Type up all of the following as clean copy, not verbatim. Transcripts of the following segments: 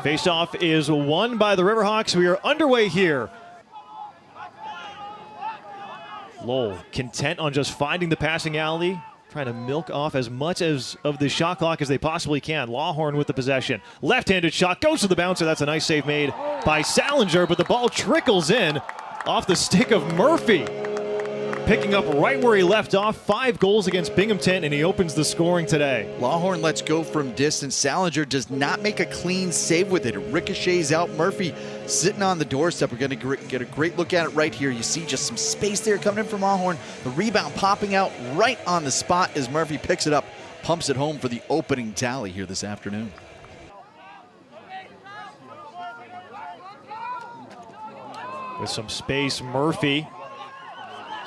Face-off is won by the Riverhawks. We are underway here. Lowell content on just finding the passing alley, trying to milk off as much of the shot clock as they possibly can. Lawhorn with the possession. Left-handed shot goes to the bouncer. That's a nice save made by Salinger, but the ball trickles in off the stick of Murphy. Picking up right where he left off. 5 goals against Binghamton, and he opens the scoring today. Lawhorn lets go from distance. Salinger does not make a clean save with it. It ricochets out. Murphy sitting on the doorstep. We're going to get a great look at it right here. You see just some space there coming in from Lawhorn. The rebound popping out right on the spot as Murphy picks it up, pumps it home for the opening tally here this afternoon. With some space, Murphy,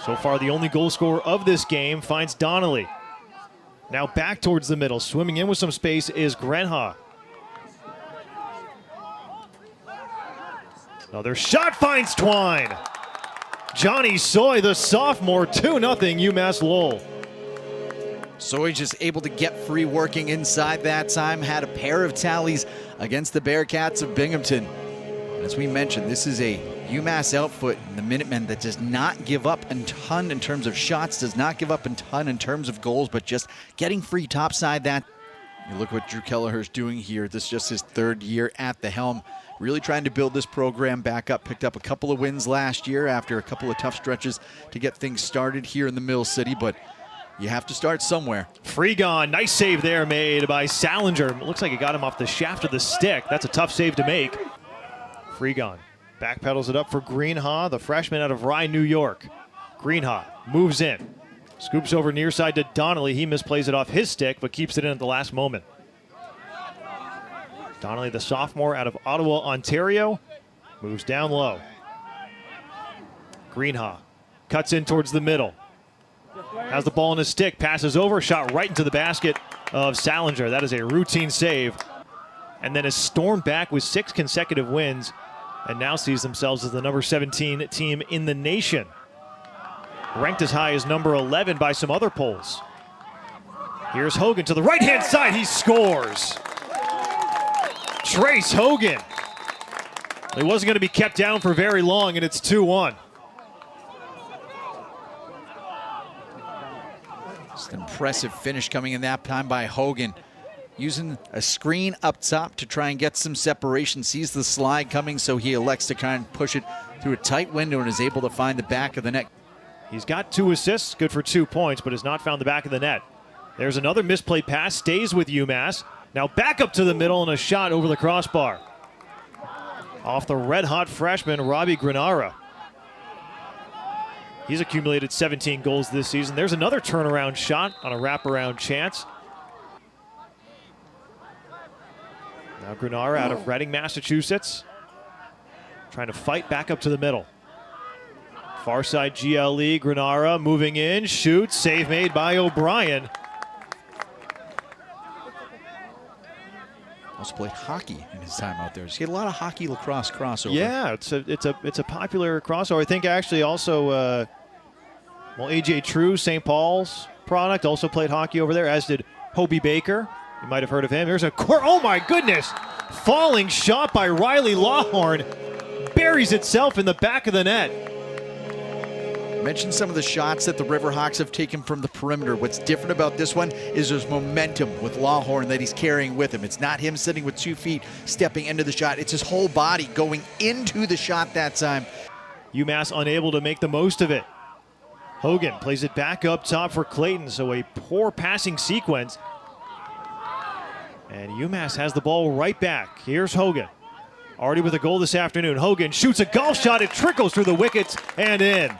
so far the only goal scorer of this game, finds Donnelly. Now back towards the middle. Swimming in with some space is Grenha. Another shot finds Twine. Johnny Soy, the sophomore, 2-0 UMass Lowell. Soy just able to get free working inside that time. Had a pair of tallies against the Bearcats of Binghamton. And as we mentioned, this is a UMass outfit in the Minutemen that does not give up a ton in terms of shots, does not give up a ton in terms of goals, but just getting free topside that. You look what Drew Kelleher's doing here. This is just his 3rd year at the helm. Really trying to build this program back up. Picked up a couple of wins last year after a couple of tough stretches to get things started here in the Mill City, but you have to start somewhere. Freegon, nice save there made by Salinger. It looks like it got him off the shaft of the stick. That's a tough save to make. Freegon backpedals it up for Greenhaw, the freshman out of Rye, New York. Greenhaw moves in. Scoops over near side to Donnelly. He misplays it off his stick, but keeps it in at the last moment. Donnelly, the sophomore out of Ottawa, Ontario, moves down low. Greenhaw cuts in towards the middle. Has the ball in his stick, passes over, shot right into the basket of Salinger. That is a routine save. And then is stormed back with 6 consecutive wins, and now sees themselves as the number 17 team in the nation. Ranked as high as number 11 by some other polls. Here's Hogan to the right-hand side. He scores. Trace Hogan. He wasn't going to be kept down for very long, and it's 2-1. Just an impressive finish coming in that time by Hogan. Using a screen up top to try and get some separation. Sees the slide coming, so he elects to kind of push it through a tight window and is able to find the back of the net. He's got 2 assists, good for 2 points, but has not found the back of the net. There's another misplayed pass, stays with UMass. Now back up to the middle and a shot over the crossbar. Off the red-hot freshman, Robbie Granara. He's accumulated 17 goals this season. There's another turnaround shot on a wraparound chance. Now Granara out of Reading, Massachusetts, trying to fight back up to the middle. Far side GLE, Granara moving in, shoots, save made by O'Brien. Also played hockey in his time out there. He had a lot of hockey lacrosse crossover. Yeah, it's a popular crossover. I think actually also, well, AJ True, St. Paul's product, also played hockey over there, as did Hobie Baker. You might have heard of him. There's a oh my goodness! Falling shot by Riley Lawhorn. Buries itself in the back of the net. Mentioned some of the shots that the Riverhawks have taken from the perimeter. What's different about this one is there's momentum with Lawhorn that he's carrying with him. It's not him sitting with 2 feet stepping into the shot. It's his whole body going into the shot that time. UMass unable to make the most of it. Hogan plays it back up top for Clayton, so a poor passing sequence. And UMass has the ball right back. Here's Hogan. Already with a goal this afternoon. Hogan shoots a golf shot. It trickles through the wickets and in.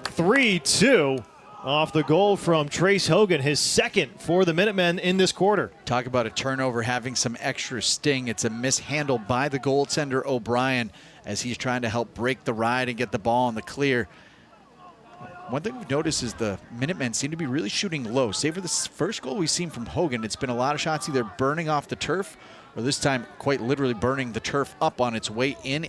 3-2 off the goal from Trace Hogan, his 2nd for the Minutemen in this quarter. Talk about a turnover having some extra sting. It's a mishandle by the goaltender O'Brien as he's trying to help break the ride and get the ball in the clear. One thing we've noticed is the Minutemen seem to be really shooting low. Save for this first goal we've seen from Hogan, it's been a lot of shots either burning off the turf or this time quite literally burning the turf up on its way in.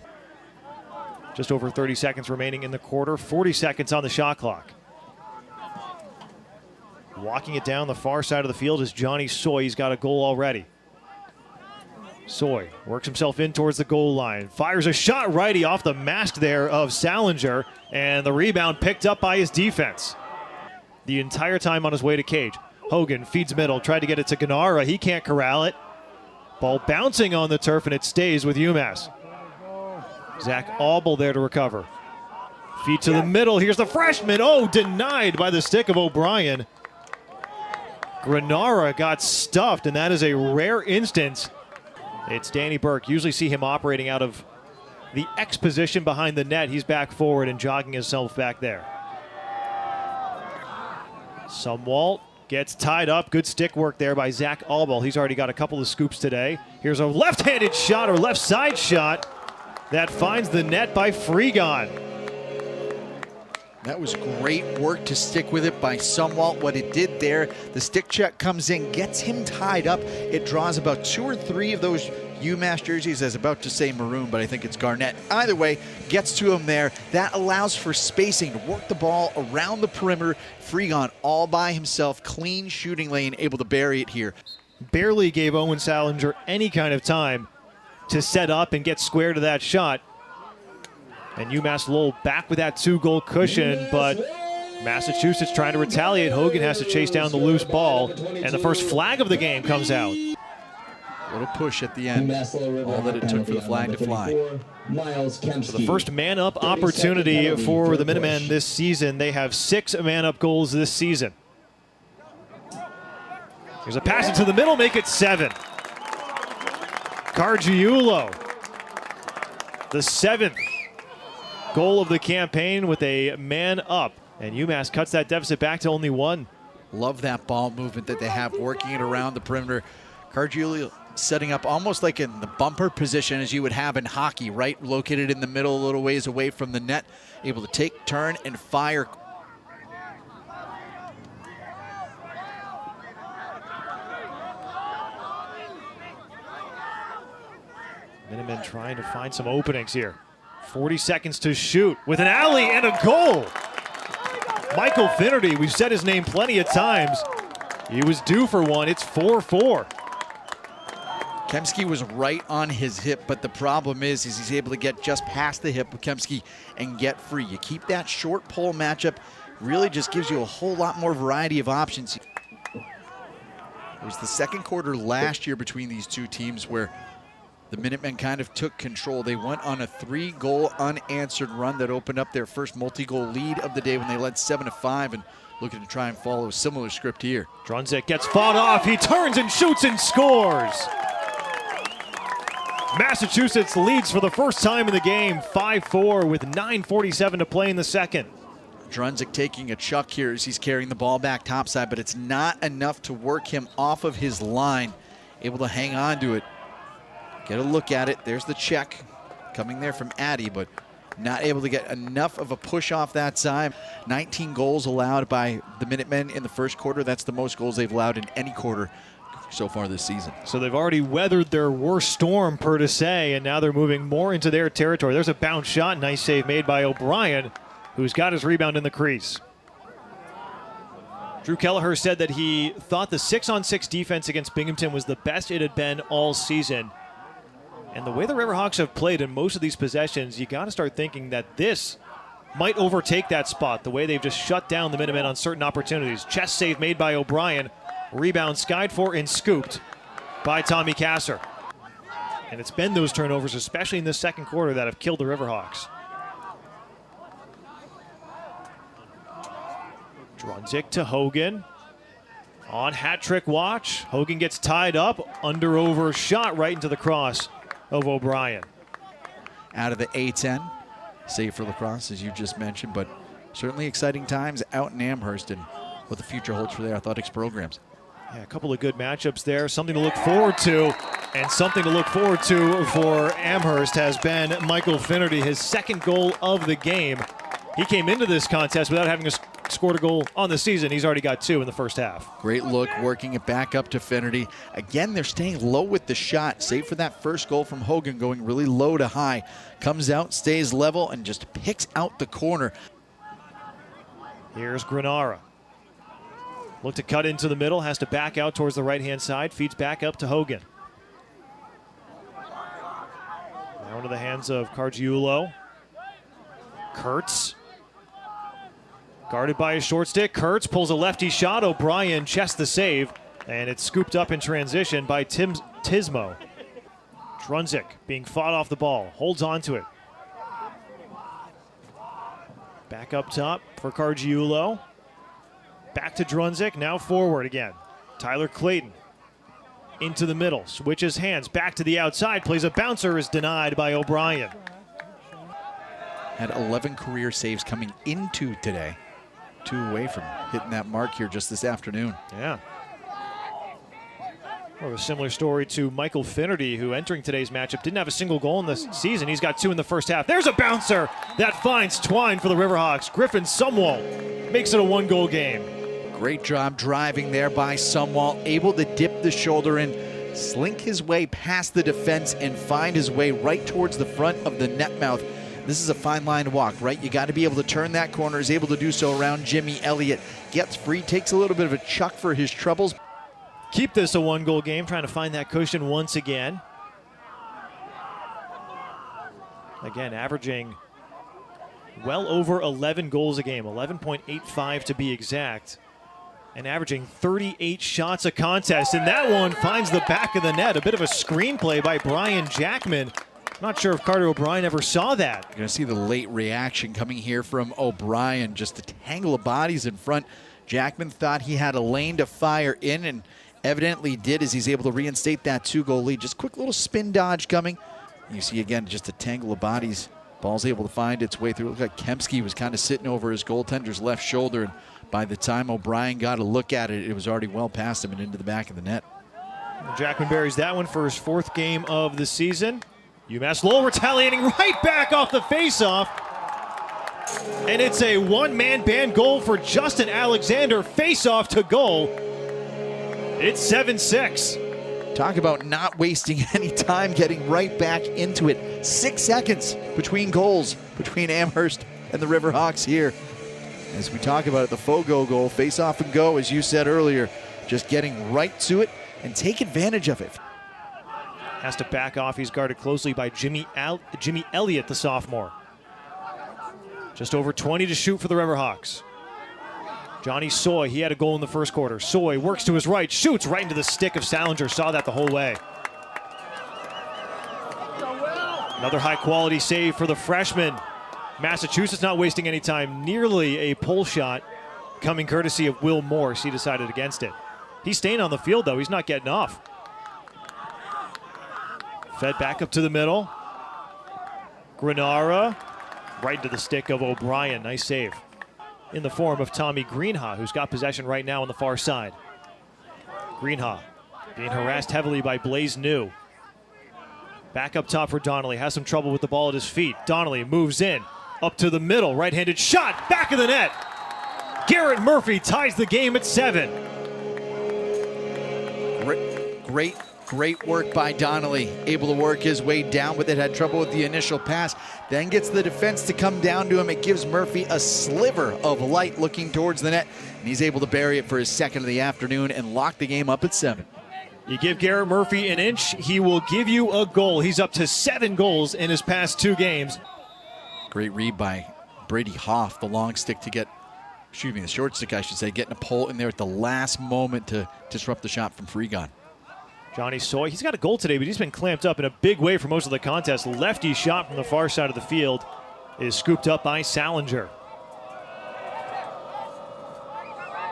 Just over 30 seconds remaining in the quarter, 40 seconds on the shot clock. Walking it down the far side of the field is Johnny Soy. He's got a goal already. Soy works himself in towards the goal line, fires a shot righty off the mask there of Salinger, and the rebound picked up by his defense. The entire time on his way to cage. Hogan feeds middle, tried to get it to Gennara. He can't corral it. Ball bouncing on the turf, and it stays with UMass. Zach Aubel there to recover. Feed to the middle. Here's the freshman. Oh, denied by the stick of O'Brien. Gennara got stuffed, and that is a rare instance. It's Danny Burke. Usually see him operating out of the X position behind the net. He's back forward and jogging himself back there. Sumwalt gets tied up. Good stick work there by Zach Aubel. He's already got a couple of scoops today. Here's a left-handed shot or left side shot that finds the net by Freegon. That was great work to stick with it by Sumwalt. What it did there, the stick check comes in, gets him tied up. It draws about 2 or 3 of those UMass jerseys. I was about to say maroon, but I think it's garnet. Either way, gets to him there. That allows for spacing to work the ball around the perimeter. Freegon all by himself, clean shooting lane, able to bury it here. Barely gave Owen Salinger any kind of time to set up and get square to that shot. And UMass Lowell back with that 2-goal cushion, but Massachusetts trying to retaliate. Hogan has to chase down the loose ball, and the first flag of the game comes out. A little push at the end, all that it took for the flag to fly. So the first man-up opportunity for the Minutemen this season. They have 6 man-up goals this season. Here's a pass into the middle, make it 7. Cargiulo, the 7th goal of the campaign with a man up, and UMass cuts that deficit back to only 1. Love that ball movement that they have, working it around the perimeter. Cargiulo setting up almost like in the bumper position as you would have in hockey, right? Located in the middle, a little ways away from the net, able to take, turn, and fire. Minutemen trying to find some openings here. 40 seconds to shoot with an alley and a goal. Michael Finnerty, we've said his name plenty of times. He was due for one. It's 4-4. Kemsky was right on his hip, but the problem is he's able to get just past the hip of Kemsky and get free. You keep that short pole matchup, really just gives you a whole lot more variety of options. It was the second quarter last year between these two teams where the Minutemen kind of took control. They went on a 3-goal unanswered run that opened up their first multi-goal lead of the day when they led 7-5, and looking to try and follow a similar script here. Drunzik gets fought off. He turns and shoots and scores. Massachusetts leads for the first time in the game, 5-4 with 9:47 to play in the second. Drunzik taking a chuck here as he's carrying the ball back topside, but it's not enough to work him off of his line. Able to hang on to it. Get a look at it. There's the check coming there from Addy, but not able to get enough of a push off that side. 19 goals allowed by the Minutemen in the first quarter. That's the most goals they've allowed in any quarter so far this season. So they've already weathered their worst storm, per to say, and now they're moving more into their territory. There's a bounce shot. Nice save made by O'Brien, who's got his rebound in the crease. Drew Kelleher said that he thought the 6-on-6 defense against Binghamton was the best it had been all season. And the way the Riverhawks have played in most of these possessions, you got to start thinking that this might overtake that spot, the way they've just shut down the Minutemen on certain opportunities. Chest save made by O'Brien. Rebound skied for and scooped by Tommy Kasser. And it's been those turnovers, especially in the second quarter, that have killed the Riverhawks. Drunzik to Hogan. On hat trick watch. Hogan gets tied up. Under over shot right into the cross of O'Brien. Out of the A10. Save for Lacrosse, as you just mentioned, but certainly exciting times out in Amherst and what the future holds for their athletics programs. Yeah, a couple of good matchups there. Something to look forward to. And something to look forward to for Amherst has been Michael Finnerty, his second goal of the game. He came into this contest without having scored a goal on the season. He's already got 2 in the first half. Great look, working it back up to Finnerty. Again, they're staying low with the shot. Save for that first goal from Hogan, going really low to high. Comes out, stays level, and just picks out the corner. Here's Gennara. Look to cut into the middle, has to back out towards the right-hand side, feeds back up to Hogan. Thrown to the hands of Cargiulo. Kurtz. Guarded by a short stick. Kurtz pulls a lefty shot. O'Brien chests the save. And it's scooped up in transition by Tismo. Drunzik being fought off the ball. Holds on to it. Back up top for Cargiulo. Back to Drunzik. Now forward again. Tyler Clayton. Into the middle. Switches hands. Back to the outside. Plays a bouncer. Is denied by O'Brien. Had 11 career saves coming into today. 2 away from hitting that mark here just this afternoon. Yeah. More of a similar story to Michael Finnerty, who entering today's matchup didn't have a single goal in this season. He's got 2 in the first half. There's a bouncer that finds twine for the Riverhawks. Griffin Sumwalt makes it a 1-goal game. Great job driving there by Sumwalt, able to dip the shoulder in, slink his way past the defense and find his way right towards the front of the net mouth. This is a fine line to walk, right? You got to be able to turn that corner. Is able to do so around Jimmy Elliott. Gets free, takes a little bit of a chuck for his troubles. Keep this a 1-goal game, trying to find that cushion once again. Again, averaging well over 11 goals a game, 11.85 to be exact, and averaging 38 shots a contest. And that one finds the back of the net. A bit of a screenplay by Brian Jackman. Not sure if Carter O'Brien ever saw that. You're going to see the late reaction coming here from O'Brien. Just a tangle of bodies in front. Jackman thought he had a lane to fire in, and evidently did, as he's able to reinstate that 2-goal lead. Just quick little spin dodge coming. You see again just a tangle of bodies. Ball's able to find its way through. It looked like Kempsky was kind of sitting over his goaltender's left shoulder, and by the time O'Brien got a look at it, it was already well past him and into the back of the net. Jackman buries that one for his 4th game of the season. Umass Lowell retaliating right back off the faceoff. And it's a one-man band goal for Justin Alexander. Faceoff to goal. It's 7-6. Talk about not wasting any time, getting right back into it. 6 seconds between goals between Amherst and the Riverhawks here. As we talk about it, the Fogo goal, face off and go, as you said earlier, just getting right to it and take advantage of it. Has to back off. He's guarded closely by Jimmy Elliott, the sophomore. Just over 20 to shoot for the Riverhawks. Johnny Soy, he had a goal in the first quarter. Soy works to his right, shoots right into the stick of Salinger. Saw that the whole way. Another high-quality save for the freshman. Massachusetts not wasting any time. Nearly a pull shot coming courtesy of Will Morse. He decided against it. He's staying on the field, though. He's not getting off. Fed back up to the middle. Granara right into the stick of O'Brien. Nice save. In the form of Tommy Greenhaw, who's got possession right now on the far side. Greenhaw being harassed heavily by Blaze New. Back up top for Donnelly. Has some trouble with the ball at his feet. Donnelly moves in. Up to the middle. Right-handed shot. Back of the net. Garrett Murphy ties the game at 7. Great work by Donnelly. Able to work his way down with it. Had trouble with the initial pass. Then gets the defense to come down to him. It gives Murphy a sliver of light looking towards the net. And he's able to bury it for his 2nd of the afternoon and lock the game up at 7. You give Garrett Murphy an inch, he will give you a goal. He's up to 7 goals in his past 2 games. Great read by Brady Hoff, the long stick to get, the short stick I should say, getting a pull in there at the last moment to disrupt the shot from Freegon. Johnny Soy, he's got a goal today, but he's been clamped up in a big way for most of the contest. Lefty shot from the far side of the field is scooped up by Salinger.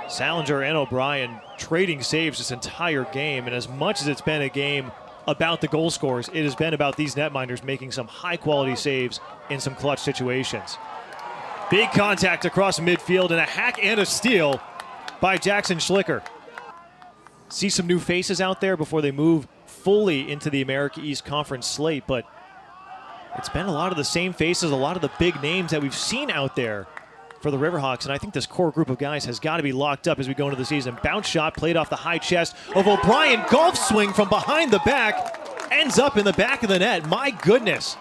Salinger and O'Brien trading saves this entire game, and as much as it's been a game about the goal scorers, it has been about these netminders making some high-quality saves in some clutch situations. Big contact across midfield and a hack and a steal by Jackson Schlicker. See some new faces out there before they move fully into the America East Conference slate, but it's been a lot of the same faces, a lot of the big names that we've seen out there for the Riverhawks, and I think this core group of guys has got to be locked up as we go into the season. Bounce shot played off the high chest of O'Brien. Golf swing from behind the back. Ends up in the back of the net. My goodness.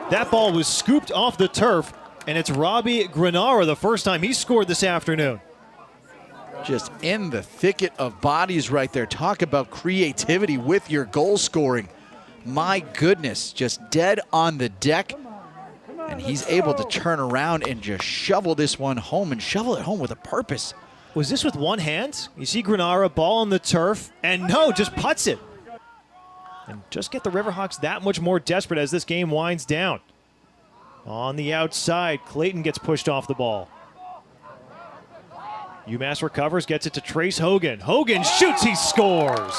That ball was scooped off the turf, and it's Robbie Granara, the first time he scored this afternoon. Just in the thicket of bodies right there. Talk about creativity with your goal scoring. My goodness, just dead on the deck. And he's able to turn around and just shovel this one home, and shovel it home with a purpose. Was this with one hand? You see Granara, ball on the turf, and no, just putts it. And just get the Riverhawks that much more desperate as this game winds down. On the outside, Clayton gets pushed off the ball. UMass recovers, gets it to Trace Hogan. Hogan shoots, he scores.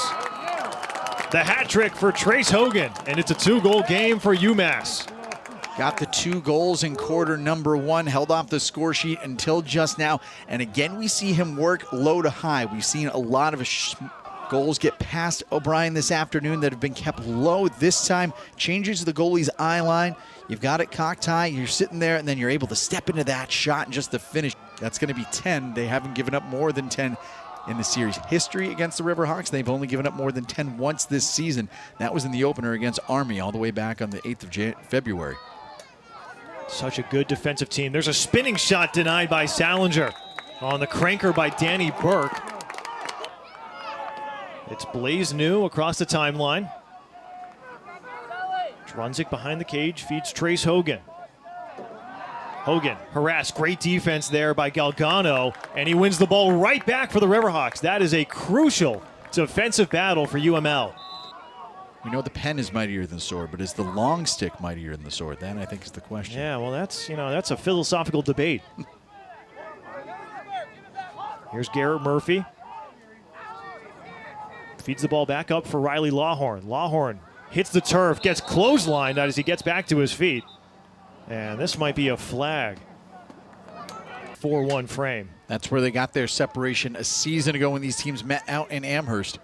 The hat trick for Trace Hogan, and it's a 2-goal game for UMass. Got the 2 goals in quarter number 1, held off the score sheet until just now. And again, we see him work low to high. We've seen a lot of goals get past O'Brien this afternoon that have been kept low. This time, changes the goalie's eye line. You've got it cocked high, you're sitting there, and then you're able to step into that shot and just the finish. That's going to be 10. They haven't given up more than 10 in the series history against the Riverhawks. They've only given up more than 10 once this season. That was in the opener against Army all the way back on the 8th of February. Such a good defensive team. There's a spinning shot denied by Salinger on the cranker by Danny Burke. It's Blaze New across the timeline. Drunzik behind the cage, feeds Trace Hogan. Hogan harassed, great defense there by Galgano, and he wins the ball right back for the Riverhawks. That is a crucial defensive battle for UML. We know the pen is mightier than the sword, but is the long stick mightier than the sword? That, I think, is the question. Yeah, well, that's a philosophical debate. Here's Garrett Murphy. Feeds the ball back up for Riley Lawhorn. Lawhorn hits the turf, gets clotheslined as he gets back to his feet. And this might be a flag. 4-1 frame. That's where they got their separation a season ago when these teams met out in Amherst.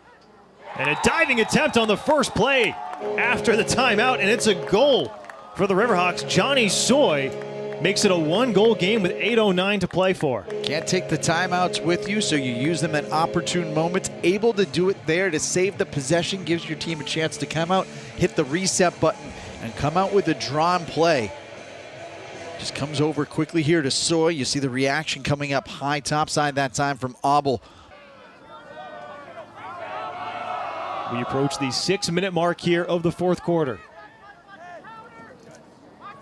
And a diving attempt on the first play after the timeout, and it's a goal for the Riverhawks. Johnny Soy makes it a 1-goal game with 8:09 to play for. Can't take the timeouts with you, so you use them at opportune moments. Able to do it there to save the possession, gives your team a chance to come out, hit the reset button, and come out with a drawn play. Just comes over quickly here to Soy. You see the reaction coming up high topside that time from Abel. We approach the 6-minute mark here of the fourth quarter.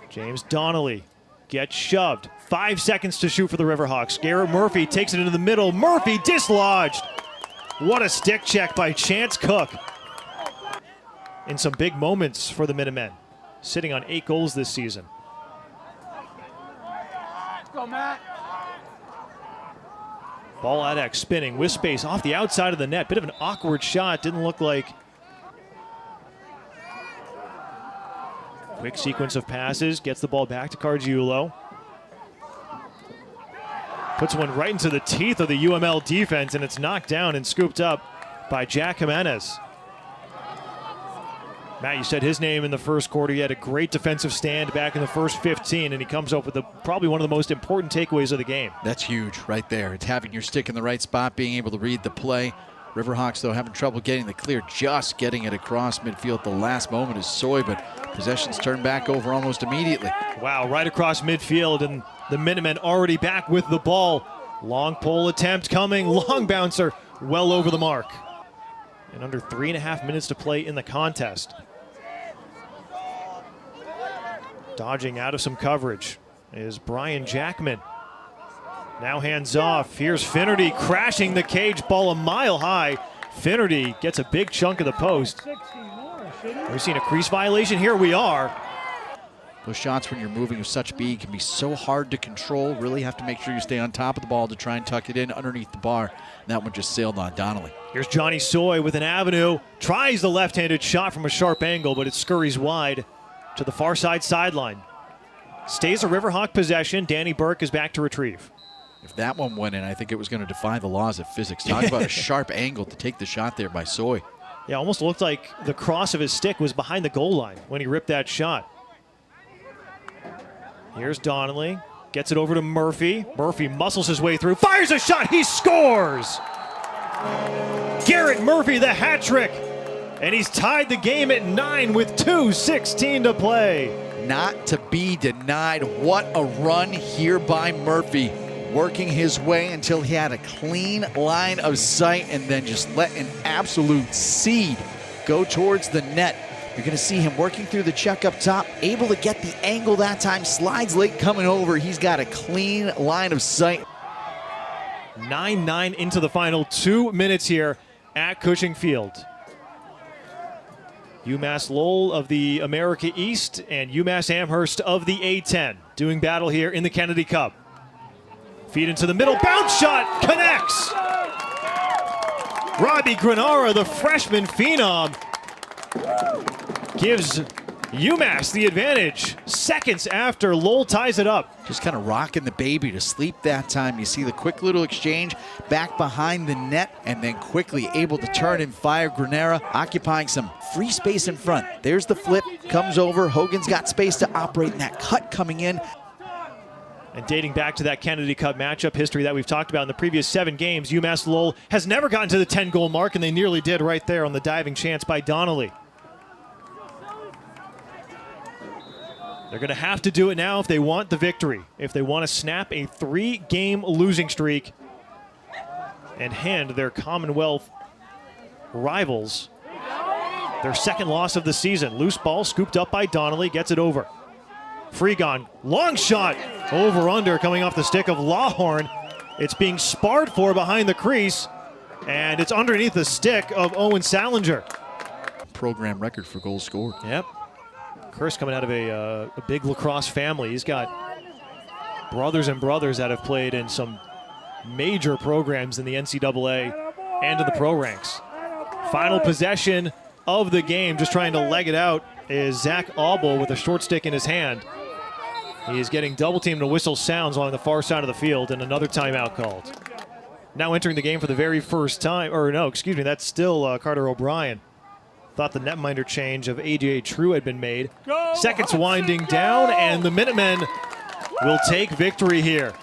James Donnelly gets shoved. 5 seconds to shoot for the Riverhawks. Garrett Murphy takes it into the middle. Murphy dislodged. What a stick check by Chance Cook. In some big moments for the Minutemen. Sitting on 8 goals this season. Let's go, Matt. Ball out X spinning with space off the outside of the net. Bit of an awkward shot. Didn't look like. Quick sequence of passes. Gets the ball back to Cargiulo. Puts one right into the teeth of the UML defense, and it's knocked down and scooped up by Jack Jimenez. Matt, you said his name in the first quarter. He had a great defensive stand back in the first 15, and he comes up with probably one of the most important takeaways of the game. That's huge right there. It's having your stick in the right spot, being able to read the play. Riverhawks, though, having trouble getting the clear, just getting it across midfield at the last moment is Soy, but possession's turned back over almost immediately. Wow, right across midfield, and the Minutemen already back with the ball. Long pole attempt coming, long bouncer, well over the mark. And under 3.5 minutes to play in the contest. Dodging out of some coverage is Brian Jackman. Now hands off. Here's Finnerty crashing the cage, ball a mile high. Finnerty gets a big chunk of the post. We've seen a crease violation. Here we are. Those shots when you're moving with such speed can be so hard to control. Really have to make sure you stay on top of the ball to try and tuck it in underneath the bar. And that one just sailed on Donnelly. Here's Johnny Soy with an avenue. Tries the left-handed shot from a sharp angle, but it scurries wide to the far side sideline. Stays a Riverhawk possession. Danny Burke is back to retrieve. If that one went in, I think it was going to defy the laws of physics. Talk about a sharp angle to take the shot there by Soy. Yeah, almost looked like the cross of his stick was behind the goal line when he ripped that shot. Here's Donnelly. Gets it over to Murphy. Murphy muscles his way through. Fires a shot. He scores! Garrett Murphy, the hat trick. And he's tied the game at 9 with 2:16 to play. Not to be denied. What a run here by Murphy. Working his way until he had a clean line of sight and then just let an absolute seed go towards the net. You're going to see him working through the check up top, able to get the angle that time, slides late coming over. He's got a clean line of sight. 9-9 into the final 2 minutes here at Cushing Field. Umass Lowell of the America East and Umass Amherst of the A-10 doing battle here in the Kennedy Cup. Feed into the middle, bounce shot, connects! Robbie Granara, the freshman phenom, gives UMass the advantage seconds after Lowell ties it up. Just kind of rocking the baby to sleep that time. You see the quick little exchange back behind the net and then quickly able to turn and fire. Granara occupying some free space in front. There's the flip, comes over. Hogan's got space to operate and that cut coming in. And dating back to that Kennedy Cup matchup history that we've talked about in the previous 7 games, UMass Lowell has never gotten to the 10-goal mark, and they nearly did right there on the diving chance by Donnelly. They're going to have to do it now if they want the victory, if they want to snap a 3-game losing streak and hand their Commonwealth rivals their second loss of the season. Loose ball scooped up by Donnelly, gets it over. Freegon, long shot, over-under coming off the stick of Lawhorn. It's being sparred for behind the crease, and it's underneath the stick of Owen Salinger. Program record for goals scored. Yep. Chris coming out of a big lacrosse family. He's got brothers and brothers that have played in some major programs in the NCAA and in the pro ranks. Final possession of the game, just trying to leg it out, is Zach Aubel with a short stick in his hand. He's getting double teamed and whistle sounds along the far side of the field, and another timeout called. Now entering the game for the very first time, or no, excuse me, that's still Carter O'Brien. Thought the netminder change of AJ True had been made. Seconds winding down, and the Minutemen will take victory here.